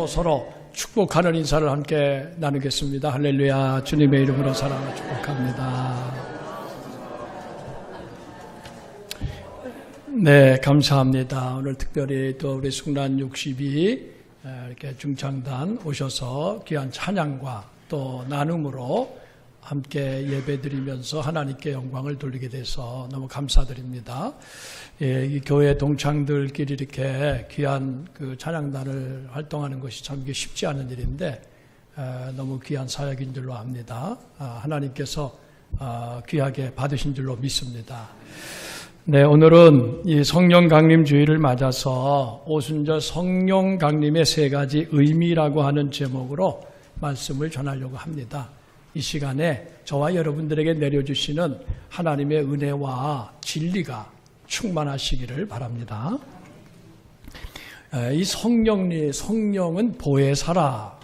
서로 축복하는 인사를 함께 나누겠습니다. 할렐루야. 주님의 이름으로 사랑을 축복합니다. 네, 감사합니다. 오늘 특별히 또 우리 숙란 62 이렇게 중창단 오셔서 귀한 찬양과 또 나눔으로 함께 예배드리면서 하나님께 영광을 돌리게 돼서 너무 감사드립니다. 예, 이 교회 동창들끼리 이렇게 귀한 그 찬양단을 활동하는 것이 참 쉽지 않은 일인데 너무 귀한 사역인 줄로 압니다. 하나님께서 귀하게 받으신 줄로 믿습니다. 네, 오늘은 이 성령 강림 주일을 맞아서 오순절 성령 강림의 세 가지 의미라고 하는 제목으로 말씀을 전하려고 합니다. 이 시간에 저와 여러분들에게 내려주시는 하나님의 은혜와 진리가 충만하시기를 바랍니다. 이 성령은 보혜사라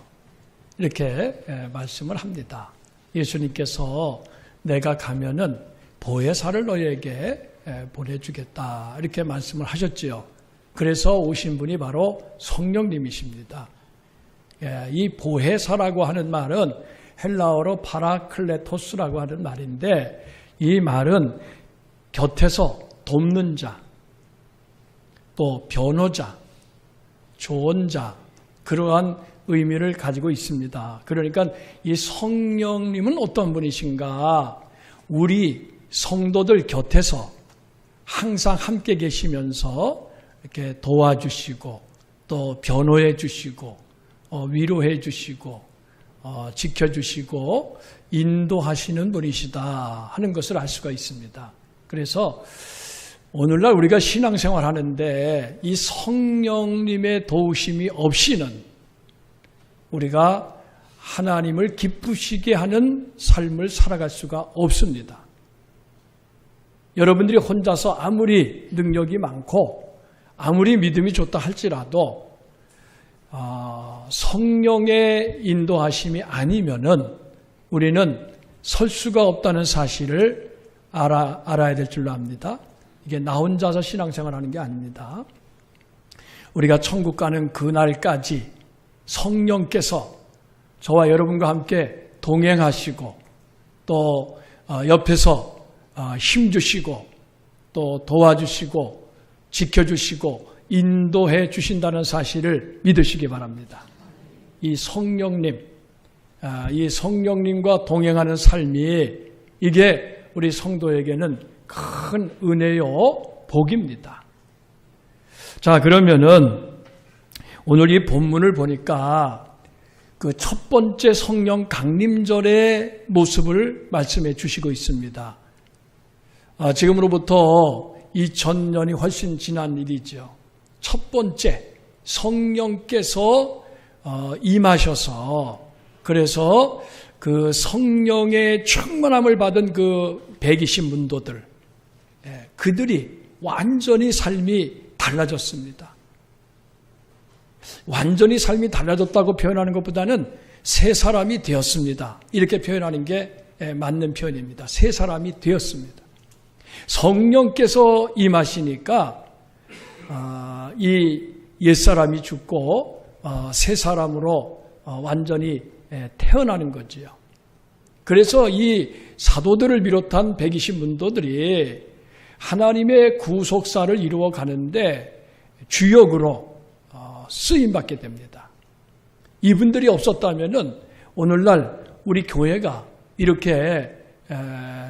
이렇게 말씀을 합니다. 예수님께서 내가 가면은 보혜사를 너희에게 보내주겠다 이렇게 말씀을 하셨지요. 그래서 오신 분이 바로 성령님이십니다. 이 보혜사라고 하는 말은 헬라어로 파라클레토스라고 하는 말인데 이 말은 곁에서 돕는 자, 또 변호자, 조언자 그러한 의미를 가지고 있습니다. 그러니까 이 성령님은 어떤 분이신가? 우리 성도들 곁에서 항상 함께 계시면서 이렇게 도와주시고 또 변호해 주시고 위로해 주시고 지켜주시고 인도하시는 분이시다 하는 것을 알 수가 있습니다. 그래서 오늘날 우리가 신앙생활 하는데 이 성령님의 도우심이 없이는 우리가 하나님을 기쁘시게 하는 삶을 살아갈 수가 없습니다. 여러분들이 혼자서 아무리 능력이 많고 아무리 믿음이 좋다 할지라도 성령의 인도하심이 아니면은 우리는 설 수가 없다는 사실을 알아야 될 줄로 압니다. 이게 나 혼자서 신앙생활 하는 게 아닙니다. 우리가 천국 가는 그날까지 성령께서 저와 여러분과 함께 동행하시고 또 옆에서 힘주시고 또 도와주시고 지켜주시고 인도해 주신다는 사실을 믿으시기 바랍니다. 이 성령님과 동행하는 삶이 이게 우리 성도에게는 큰 은혜요 복입니다. 자, 그러면은 오늘 이 본문을 보니까 그 첫 번째 성령 강림절의 모습을 말씀해 주시고 있습니다. 지금으로부터 2000년이 훨씬 지난 일이죠. 첫 번째 성령께서 임하셔서 그래서 그 성령의 충만함을 받은 그 120문도들 그들이 완전히 삶이 달라졌습니다. 완전히 삶이 달라졌다고 표현하는 것보다는 새 사람이 되었습니다. 이렇게 표현하는 게 맞는 표현입니다. 새 사람이 되었습니다. 성령께서 임하시니까 이 옛사람이 죽고 새 사람으로 완전히 태어나는 거지요. 그래서 이 사도들을 비롯한 120문도들이 하나님의 구속사를 이루어 가는데 주역으로 쓰임받게 됩니다. 이분들이 없었다면은 오늘날 우리 교회가 이렇게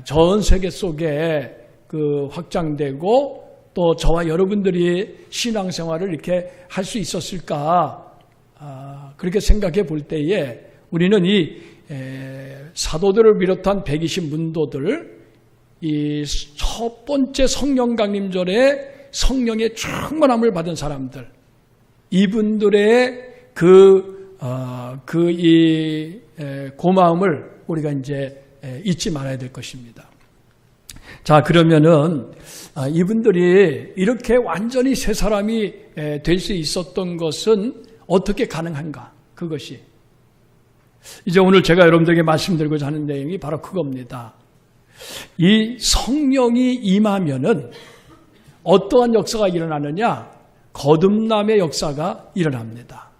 전 세계 속에 그 확장되고 또 저와 여러분들이 신앙생활을 이렇게 할 수 있었을까? 그렇게 생각해 볼 때에 우리는 이 사도들을 비롯한 120문도들 이 첫 번째 성령 강림절에 성령의 충만함을 받은 사람들 이분들의 고마움을 우리가 이제 잊지 말아야 될 것입니다. 자, 그러면은 이분들이 이렇게 완전히 새 사람이 될 수 있었던 것은 어떻게 가능한가? 그것이 이제 오늘 제가 여러분들에게 말씀드리고자 하는 내용이 바로 그겁니다. 이 성령이 임하면은 어떠한 역사가 일어나느냐? 거듭남의 역사가 일어납니다.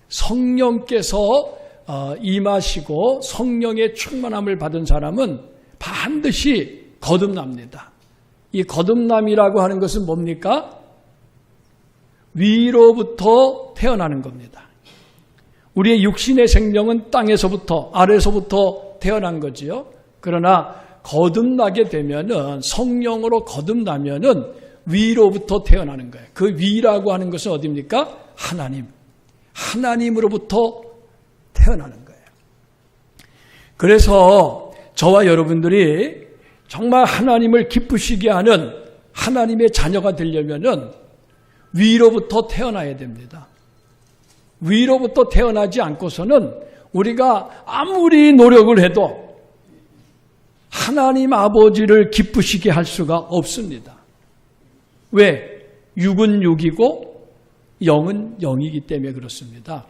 성령께서 임하시고 성령의 충만함을 받은 사람은 반드시 거듭납니다. 이 거듭남이라고 하는 것은 뭡니까? 위로부터 태어나는 겁니다. 우리의 육신의 생명은 땅에서부터, 아래서부터 태어난 거지요. 그러나 거듭나게 되면은, 성령으로 거듭나면은 위로부터 태어나는 거예요. 그 위라고 하는 것은 어디입니까? 하나님. 하나님으로부터 태어나는 거예요. 그래서 저와 여러분들이 정말 하나님을 기쁘시게 하는 하나님의 자녀가 되려면은 위로부터 태어나야 됩니다. 위로부터 태어나지 않고서는 우리가 아무리 노력을 해도 하나님 아버지를 기쁘시게 할 수가 없습니다. 왜? 육은 육이고 영은 영이기 때문에 그렇습니다.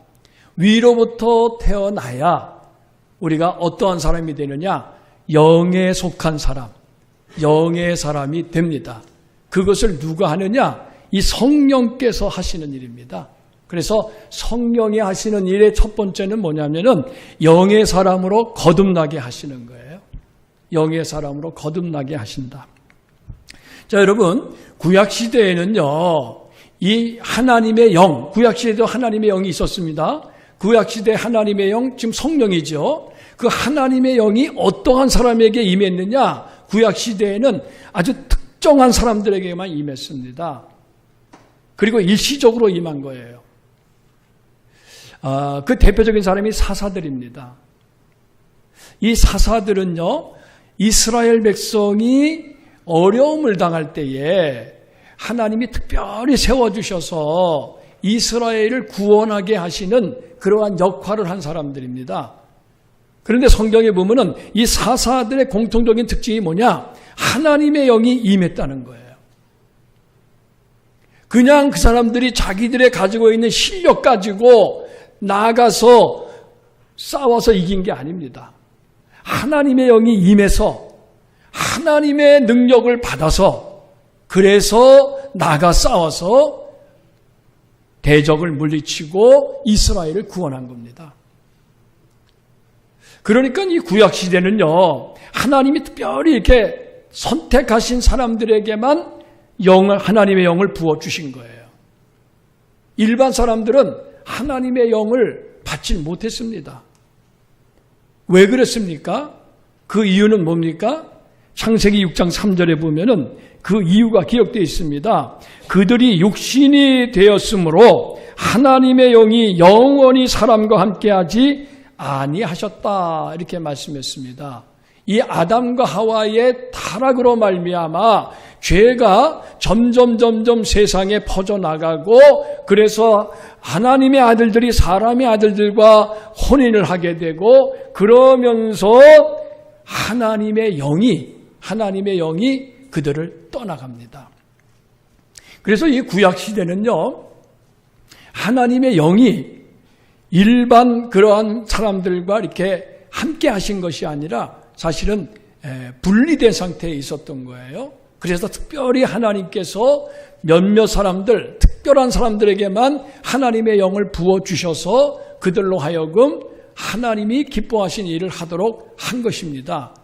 위로부터 태어나야 우리가 어떠한 사람이 되느냐? 영에 속한 사람, 영의 사람이 됩니다. 그것을 누가 하느냐? 이 성령께서 하시는 일입니다. 그래서 성령이 하시는 일의 첫 번째는 뭐냐면은 영의 사람으로 거듭나게 하시는 거예요. 영의 사람으로 거듭나게 하신다. 자, 여러분, 구약시대에는요, 이 하나님의 영, 구약시대에도 하나님의 영이 있었습니다. 구약시대 하나님의 영, 지금 성령이죠. 그 하나님의 영이 어떠한 사람에게 임했느냐? 구약시대에는 아주 특정한 사람들에게만 임했습니다. 그리고 일시적으로 임한 거예요. 그 대표적인 사람이 사사들입니다. 이 사사들은요, 이스라엘 백성이 어려움을 당할 때에 하나님이 특별히 세워주셔서 이스라엘을 구원하게 하시는 그러한 역할을 한 사람들입니다. 그런데 성경에 보면은 이 사사들의 공통적인 특징이 뭐냐? 하나님의 영이 임했다는 거예요. 그냥 그 사람들이 자기들의 가지고 있는 실력 가지고 나가서 싸워서 이긴 게 아닙니다. 하나님의 영이 임해서 하나님의 능력을 받아서 그래서 나가 싸워서 대적을 물리치고 이스라엘을 구원한 겁니다. 그러니까 이 구약시대는요, 하나님이 특별히 이렇게 선택하신 사람들에게만 하나님의 영을 부어주신 거예요. 일반 사람들은 하나님의 영을 받지 못했습니다. 왜 그랬습니까? 그 이유는 뭡니까? 창세기 6장 3절에 보면은 그 이유가 기록되어 있습니다. 그들이 육신이 되었으므로 하나님의 영이 영원히 사람과 함께하지 아니하셨다, 이렇게 말씀했습니다. 이 아담과 하와의 타락으로 말미암아 죄가 점점 세상에 퍼져나가고 그래서 하나님의 아들들이 사람의 아들들과 혼인을 하게 되고 그러면서 하나님의 영이 그들을 떠나갑니다. 그래서 이 구약시대는요, 하나님의 영이 일반 그러한 사람들과 이렇게 함께 하신 것이 아니라 사실은 분리된 상태에 있었던 거예요. 그래서 특별히 하나님께서 몇몇 사람들, 특별한 사람들에게만 하나님의 영을 부어주셔서 그들로 하여금 하나님이 기뻐하신 일을 하도록 한 것입니다.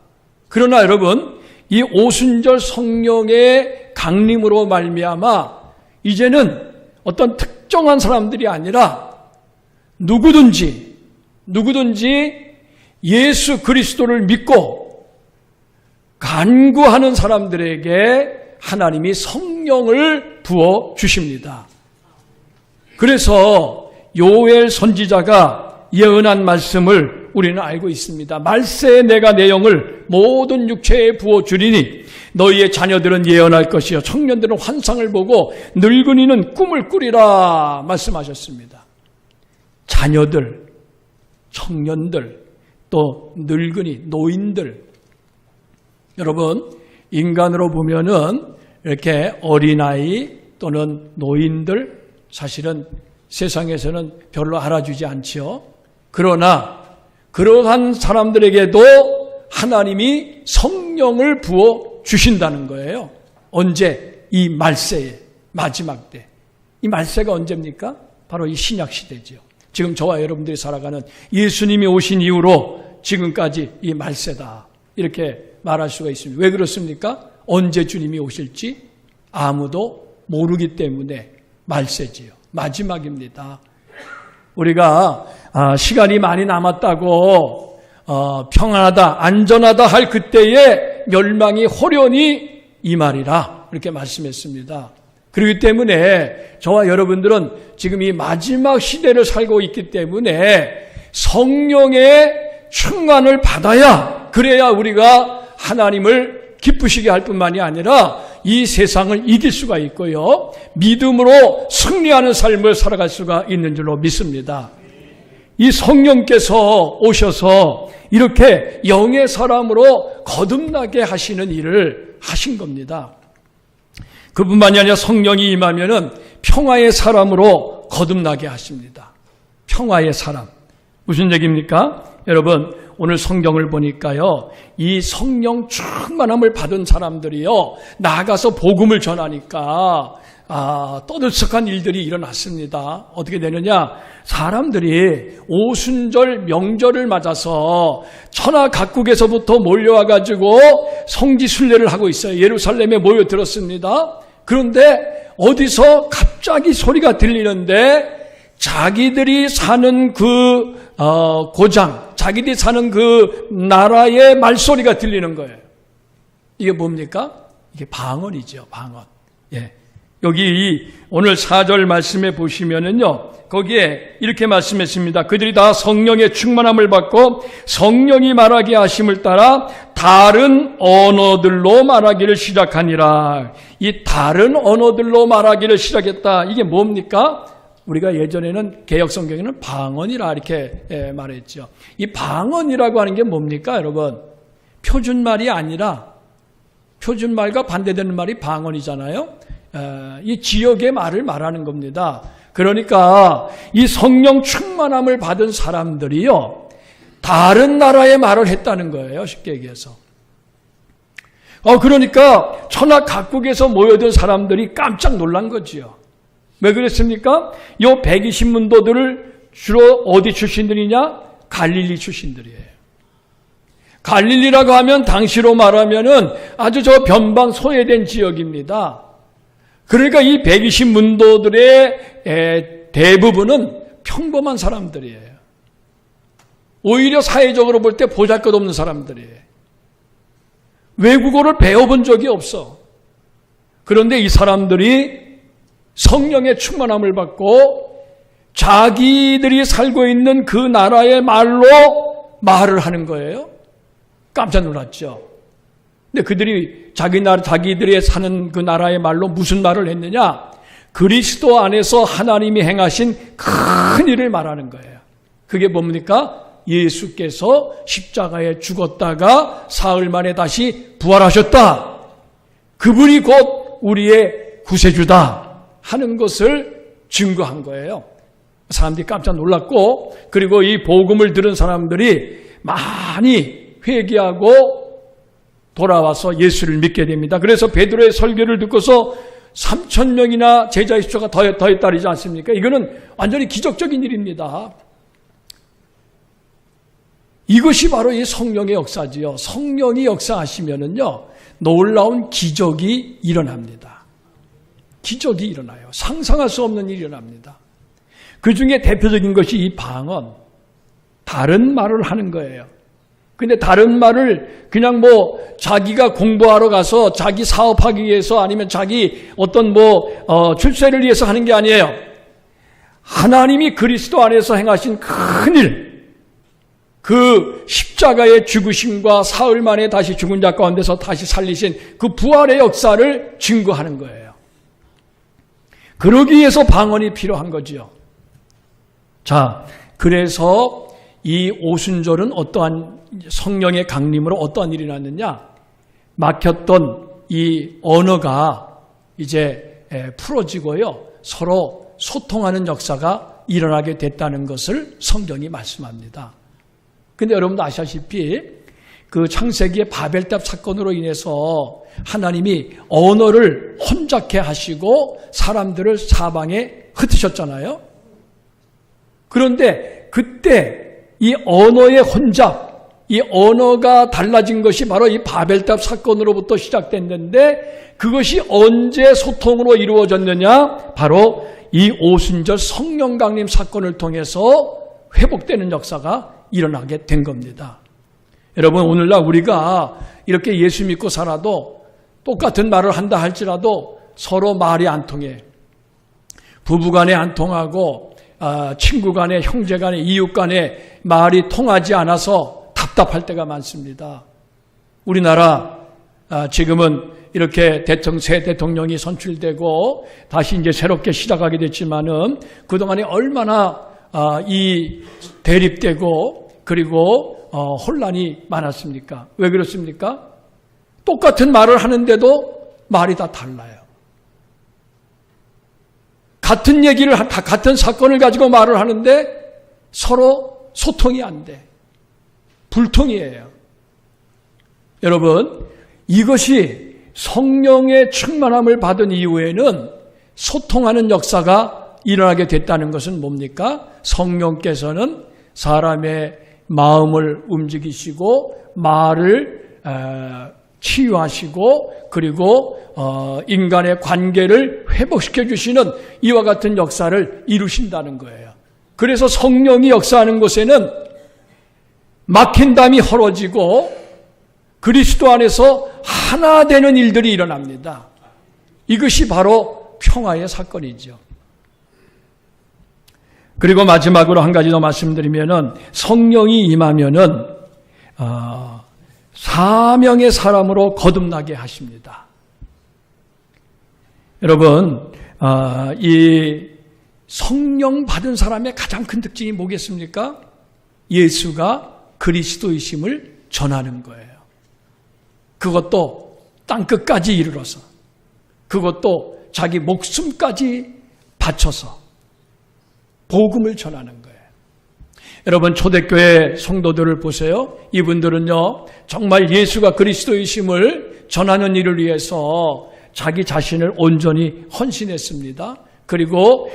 그러나 여러분, 이 오순절 성령의 강림으로 말미암아 이제는 어떤 특정한 사람들이 아니라 누구든지 예수 그리스도를 믿고 간구하는 사람들에게 하나님이 성령을 부어 주십니다. 그래서 요엘 선지자가 예언한 말씀을 우리는 알고 있습니다. 말세에 내가 내 영을 모든 육체에 부어 주리니 너희의 자녀들은 예언할 것이요 청년들은 환상을 보고 늙은이는 꿈을 꾸리라 말씀하셨습니다. 자녀들, 청년들, 또 늙은이, 노인들. 여러분, 인간으로 보면은 이렇게 어린아이 또는 노인들 사실은 세상에서는 별로 알아주지 않지요. 그러나 그러한 사람들에게도 하나님이 성령을 부어 주신다는 거예요. 언제? 이 말세에, 마지막 때. 이 말세가 언제입니까? 바로 이 신약 시대죠. 지금 저와 여러분들이 살아가는 예수님이 오신 이후로 지금까지 이 말세다. 이렇게 말할 수가 있습니다. 왜 그렇습니까? 언제 주님이 오실지 아무도 모르기 때문에 말세지요. 마지막입니다. 우리가 시간이 많이 남았다고 평안하다, 안전하다 할 그때에 멸망이 호련히 이 말이라 이렇게 말씀했습니다. 그렇기 때문에 저와 여러분들은 지금 이 마지막 시대를 살고 있기 때문에 성령의 충만을 받아야, 그래야 우리가 하나님을 기쁘시게 할 뿐만이 아니라 이 세상을 이길 수가 있고요, 믿음으로 승리하는 삶을 살아갈 수가 있는 줄로 믿습니다. 이 성령께서 오셔서 이렇게 영의 사람으로 거듭나게 하시는 일을 하신 겁니다. 그뿐만이 아니라 성령이 임하면은 평화의 사람으로 거듭나게 하십니다. 평화의 사람. 무슨 얘기입니까? 여러분, 오늘 성경을 보니까요, 이 성령 충만함을 받은 사람들이요, 나가서 복음을 전하니까 떠들썩한 일들이 일어났습니다. 어떻게 되느냐? 사람들이 오순절 명절을 맞아서 천하 각국에서부터 몰려와가지고 성지순례를 하고 있어요. 예루살렘에 모여들었습니다. 그런데 어디서 갑자기 소리가 들리는데 자기들이 사는 그 고장, 자기들이 사는 그 나라의 말소리가 들리는 거예요. 이게 뭡니까? 이게 방언이죠, 방언. 예. 여기 오늘 4절 말씀에 보시면은요, 거기에 이렇게 말씀했습니다. 그들이 다 성령의 충만함을 받고 성령이 말하게 하심을 따라 다른 언어들로 말하기를 시작하니라. 이 다른 언어들로 말하기를 시작했다. 이게 뭡니까? 우리가 예전에는 개역성경에는 방언이라 이렇게 말했죠. 이 방언이라고 하는 게 뭡니까, 여러분? 표준말이 아니라, 표준말과 반대되는 말이 방언이잖아요. 이 지역의 말을 말하는 겁니다. 그러니까 이 성령 충만함을 받은 사람들이요, 다른 나라의 말을 했다는 거예요, 쉽게 얘기해서. 그러니까 천하 각국에서 모여든 사람들이 깜짝 놀란 거지요. 왜 그랬습니까? 이 120문도들을 주로 어디 출신들이냐? 갈릴리 출신들이에요. 갈릴리라고 하면 당시로 말하면은 아주 저 변방 소외된 지역입니다. 그러니까 이 120문도들의 대부분은 평범한 사람들이에요. 오히려 사회적으로 볼 때 보잘것없는 사람들이에요. 외국어를 배워본 적이 없어. 그런데 이 사람들이 성령의 충만함을 받고 자기들이 살고 있는 그 나라의 말로 말을 하는 거예요. 깜짝 놀랐죠. 근데 그들이 자기들이 사는 그 나라의 말로 무슨 말을 했느냐? 그리스도 안에서 하나님이 행하신 큰 일을 말하는 거예요. 그게 뭡니까? 예수께서 십자가에 죽었다가 사흘 만에 다시 부활하셨다. 그분이 곧 우리의 구세주다 하는 것을 증거한 거예요. 사람들이 깜짝 놀랐고, 그리고 이 복음을 들은 사람들이 많이 회개하고 돌아와서 예수를 믿게 됩니다. 그래서 베드로의 설교를 듣고서 3,000명이나 제자의 수가 더했다리지 않습니까? 이거는 완전히 기적적인 일입니다. 이것이 바로 이 성령의 역사지요. 성령이 역사하시면은요, 놀라운 기적이 일어납니다. 기적이 일어나요. 상상할 수 없는 일이 일어납니다. 그 중에 대표적인 것이 이 방언, 다른 말을 하는 거예요. 근데 다른 말을 그냥 자기가 공부하러 가서 자기 사업하기 위해서 아니면 자기 어떤 출세를 위해서 하는 게 아니에요. 하나님이 그리스도 안에서 행하신 큰 일, 그 십자가의 죽으심과 사흘 만에 다시 죽은 자 가운데서 다시 살리신 그 부활의 역사를 증거하는 거예요. 그러기 위해서 방언이 필요한 거지요. 자, 그래서 이 오순절은 어떠한 성령의 강림으로 어떠한 일이 났느냐? 막혔던 이 언어가 이제 풀어지고요, 서로 소통하는 역사가 일어나게 됐다는 것을 성경이 말씀합니다. 근데 여러분도 아시다시피 그 창세기의 바벨탑 사건으로 인해서 하나님이 언어를 혼잡케 하시고 사람들을 사방에 흩으셨잖아요. 그런데 그때 이 언어의 혼잡, 이 언어가 달라진 것이 바로 이 바벨탑 사건으로부터 시작됐는데 그것이 언제 소통으로 이루어졌느냐? 바로 이 오순절 성령 강림 사건을 통해서 회복되는 역사가 일어나게 된 겁니다. 여러분, 오늘날 우리가 이렇게 예수 믿고 살아도 똑같은 말을 한다 할지라도 서로 말이 안 통해. 부부간에 안 통하고 친구간에, 형제간에, 이웃간에 말이 통하지 않아서 답답할 때가 많습니다. 우리나라 지금은 이렇게 새 대통령이 선출되고 다시 이제 새롭게 시작하게 됐지만은 그동안에 얼마나 이 대립되고 그리고 혼란이 많았습니까? 왜 그렇습니까? 똑같은 말을 하는데도 말이 다 달라요. 같은 얘기를, 같은 사건을 가지고 말을 하는데 서로 소통이 안 돼. 불통이에요. 여러분, 이것이 성령의 충만함을 받은 이후에는 소통하는 역사가 일어나게 됐다는 것은 뭡니까? 성령께서는 사람의 마음을 움직이시고 말을 치유하시고 그리고 인간의 관계를 회복시켜 주시는 이와 같은 역사를 이루신다는 거예요. 그래서 성령이 역사하는 곳에는 막힌 담이 헐어지고 그리스도 안에서 하나 되는 일들이 일어납니다. 이것이 바로 평화의 사건이죠. 그리고 마지막으로 한 가지 더 말씀드리면은 성령이 임하면은 사명의 사람으로 거듭나게 하십니다. 여러분, 이 성령 받은 사람의 가장 큰 특징이 뭐겠습니까? 예수가 그리스도이심을 전하는 거예요. 그것도 땅끝까지 이르러서, 그것도 자기 목숨까지 바쳐서 복음을 전하는 거예요. 여러분, 초대교회 성도들을 보세요. 이분들은요, 정말 예수가 그리스도이심을 전하는 일을 위해서 자기 자신을 온전히 헌신했습니다. 그리고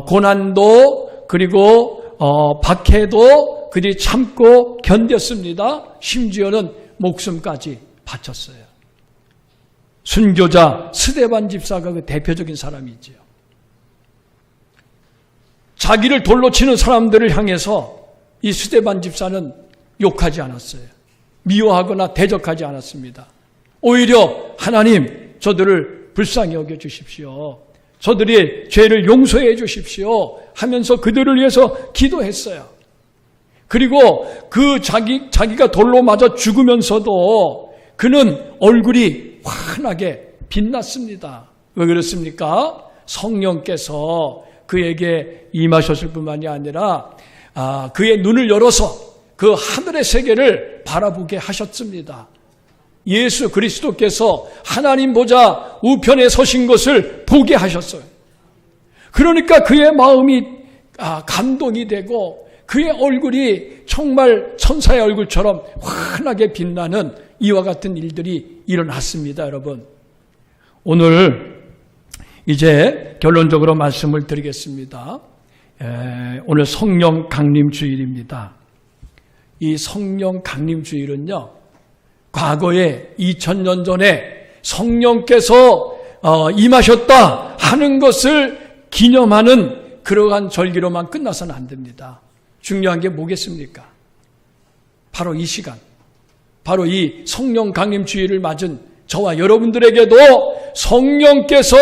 고난도 그리고 박해도 그들이 참고 견뎠습니다. 심지어는 목숨까지 바쳤어요. 순교자 스데반 집사가 그 대표적인 사람이지요. 자기를 돌로 치는 사람들을 향해서 이 스데반 집사는 욕하지 않았어요. 미워하거나 대적하지 않았습니다. 오히려 하나님, 저들을 불쌍히 여겨주십시오. 저들의 죄를 용서해 주십시오 하면서 그들을 위해서 기도했어요. 그리고 그 자기가 돌로 맞아 죽으면서도 그는 얼굴이 환하게 빛났습니다. 왜 그렇습니까? 성령께서 그에게 임하셨을 뿐만이 아니라 그의 눈을 열어서 그 하늘의 세계를 바라보게 하셨습니다. 예수 그리스도께서 하나님 보좌 우편에 서신 것을 보게 하셨어요. 그러니까 그의 마음이 감동이 되고 그의 얼굴이 정말 천사의 얼굴처럼 환하게 빛나는 이와 같은 일들이 일어났습니다. 여러분, 오늘 이제 결론적으로 말씀을 드리겠습니다. 오늘 성령 강림 주일입니다. 이 성령 강림 주일은요, 과거에 2000년 전에 성령께서 임하셨다 하는 것을 기념하는 그러한 절기로만 끝나서는 안 됩니다. 중요한 게 뭐겠습니까? 바로 이 시간, 바로 이 성령 강림 주일을 맞은 저와 여러분들에게도 성령께서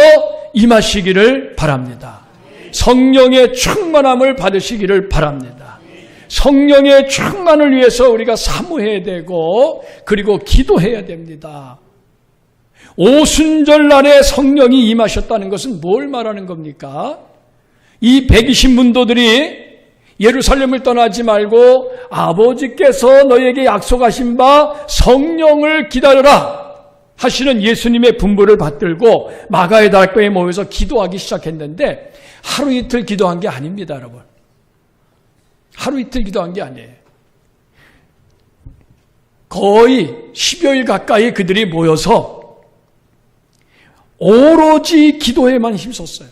임하시기를 바랍니다. 성령의 충만함을 받으시기를 바랍니다. 성령의 충만을 위해서 우리가 사모해야 되고 그리고 기도해야 됩니다. 오순절 날에 성령이 임하셨다는 것은 뭘 말하는 겁니까? 이 120문도들이 예루살렘을 떠나지 말고 아버지께서 너에게 약속하신 바 성령을 기다려라 하시는 예수님의 분부를 받들고 마가의 다락방에 모여서 기도하기 시작했는데 하루 이틀 기도한 게 아닙니다, 여러분. 하루 이틀 기도한 게 아니에요. 거의 10여일 가까이 그들이 모여서 오로지 기도에만 힘썼어요.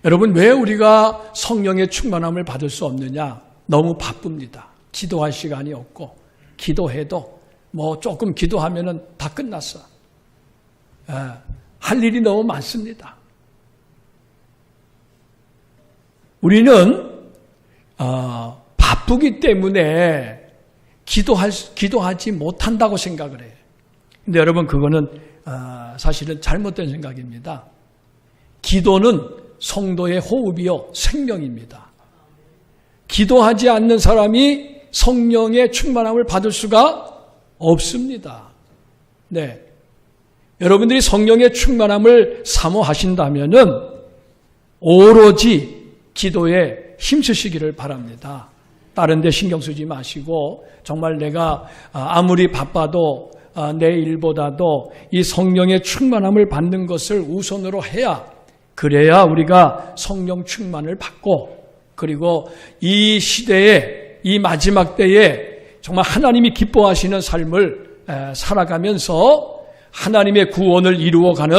여러분, 왜 우리가 성령의 충만함을 받을 수 없느냐? 너무 바쁩니다. 기도할 시간이 없고, 기도해도 뭐 조금 기도하면은 다 끝났어. 할 일이 너무 많습니다. 우리는 바쁘기 때문에 기도하지 못한다고 생각을 해요. 근데 여러분, 그거는 사실은 잘못된 생각입니다. 기도는 성도의 호흡이요 생명입니다. 기도하지 않는 사람이 성령의 충만함을 받을 수가 없습니다. 네, 여러분들이 성령의 충만함을 사모하신다면은 오로지 기도에 힘쓰시기를 바랍니다. 다른 데 신경 쓰지 마시고 정말 내가 아무리 바빠도 내 일보다도 이 성령의 충만함을 받는 것을 우선으로 해야, 그래야 우리가 성령 충만을 받고, 그리고 이 시대에, 이 마지막 때에 정말 하나님이 기뻐하시는 삶을 살아가면서 하나님의 구원을 이루어가는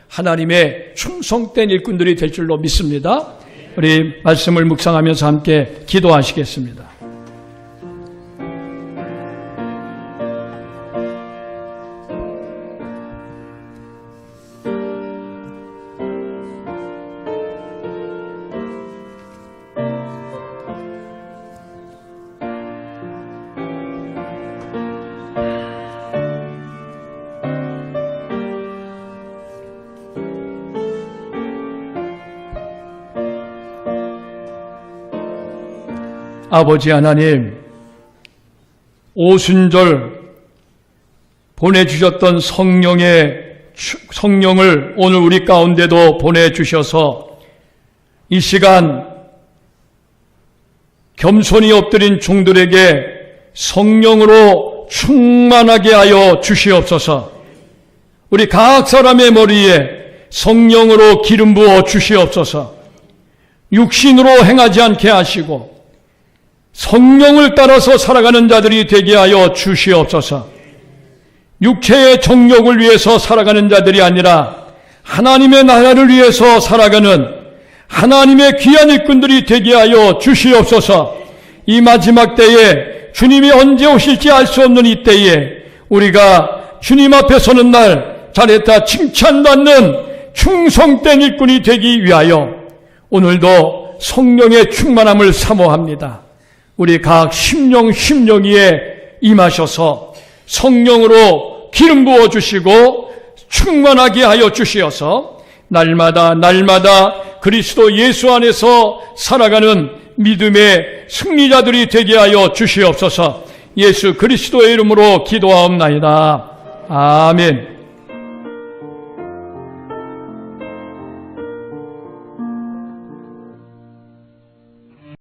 하나님의 충성된 일꾼들이 될 줄로 믿습니다. 우리 말씀을 묵상하면서 함께 기도하시겠습니다. 아버지 하나님, 오순절 보내주셨던 성령을 오늘 우리 가운데도 보내주셔서 이 시간 겸손히 엎드린 종들에게 성령으로 충만하게 하여 주시옵소서. 우리 각 사람의 머리에 성령으로 기름 부어 주시옵소서. 육신으로 행하지 않게 하시고 성령을 따라서 살아가는 자들이 되게 하여 주시옵소서. 육체의 정욕을 위해서 살아가는 자들이 아니라 하나님의 나라를 위해서 살아가는 하나님의 귀한 일꾼들이 되게 하여 주시옵소서. 이 마지막 때에 주님이 언제 오실지 알 수 없는 이 때에 우리가 주님 앞에 서는 날 잘했다 칭찬받는 충성된 일꾼이 되기 위하여 오늘도 성령의 충만함을 사모합니다. 우리 각 심령위에 임하셔서 성령으로 기름 부어주시고 충만하게 하여 주시어서 날마다 그리스도 예수 안에서 살아가는 믿음의 승리자들이 되게 하여 주시옵소서. 예수 그리스도의 이름으로 기도하옵나이다. 아멘.